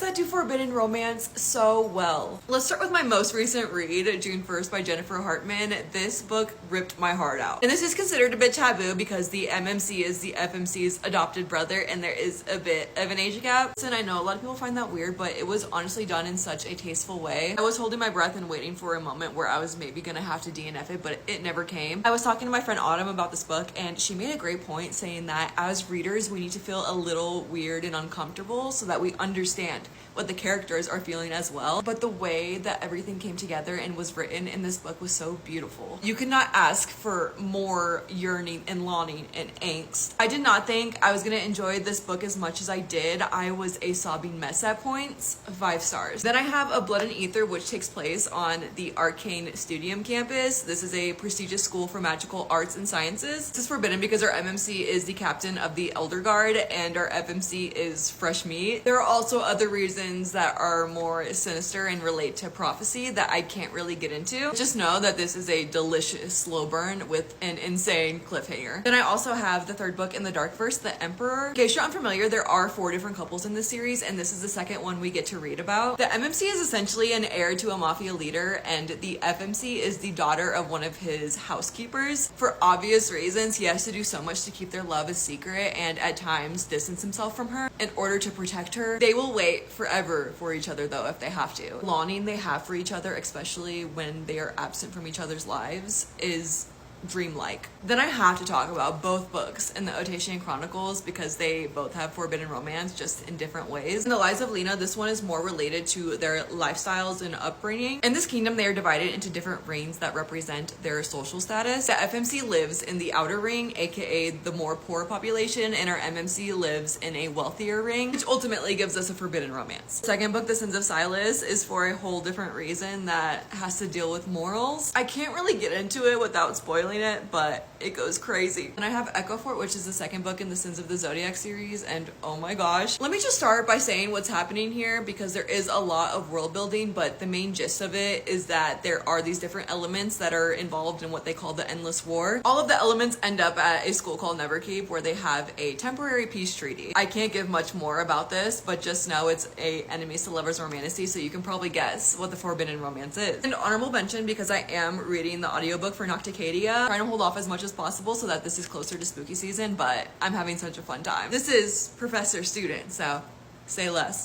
That do forbidden romance so well. Let's start with my most recent read, June 1st by Jennifer Hartman. This book ripped my heart out. And this is considered a bit taboo because the MMC is the FMC's adopted brother and there is a bit of an age gap. And I know a lot of people find that weird, but it was honestly done in such a tasteful way. I was holding my breath and waiting for a moment where I was maybe gonna have to DNF it, but it never came. I was talking to my friend Autumn about this book and she made a great point saying that as readers, we need to feel a little weird and uncomfortable so that we understand what the characters are feeling as well. But the way that everything came together and was written in this book was so beautiful. You could not ask for more yearning and longing and angst. I did not think I was gonna enjoy this book as much as I did. I was a sobbing mess at points. 5 stars. Then I have A Blood and Ether, which takes place on the Arcane Studium campus. This is a prestigious school for magical arts and sciences. This is forbidden because our MMC is the captain of the Elder Guard and our FMC is fresh meat. There are also other reasons that are more sinister and relate to prophecy that I can't really get into. Just know that this is a delicious slow burn with an insane cliffhanger. Then I also have the third book in the Darkverse, The Emperor. In case you're unfamiliar, there are 4 different couples in this series and this is the second one we get to read about. The MMC is essentially an heir to a mafia leader and the FMC is the daughter of one of his housekeepers. For obvious reasons, he has to do so much to keep their love a secret and at times distance himself from her in order to protect her. They will wait forever for each other though if they have to. Longing they have for each other, especially when they are absent from each other's lives, is dreamlike. Then I have to talk about both books in the Otatian Chronicles because they both have forbidden romance just in different ways. In The Lies of Lena, this one is more related to their lifestyles and upbringing. In this kingdom, they are divided into different rings that represent their social status. The FMC lives in the outer ring, aka the more poor population, and our MMC lives in a wealthier ring, which ultimately gives us a forbidden romance. The second book, The Sins of Silas, is for a whole different reason that has to deal with morals. I can't really get into it without spoiling it, but it goes crazy. And I have Echo Fort, which is the second book in the Sins of the Zodiac series, and oh my gosh. Let me just start by saying what's happening here because there is a lot of world building, but the main gist of it is that there are these different elements that are involved in what they call the Endless War. All of the elements end up at a school called Neverkeep where they have a temporary peace treaty. I can't give much more about this, but just know it's a enemies to lovers romantasy, so you can probably guess what the forbidden romance is. And honorable mention because I am reading the audiobook for Nocticadia, trying to hold off as much as possible so that this is closer to spooky season, but I'm having such a fun time. This is Professor Student, so say less.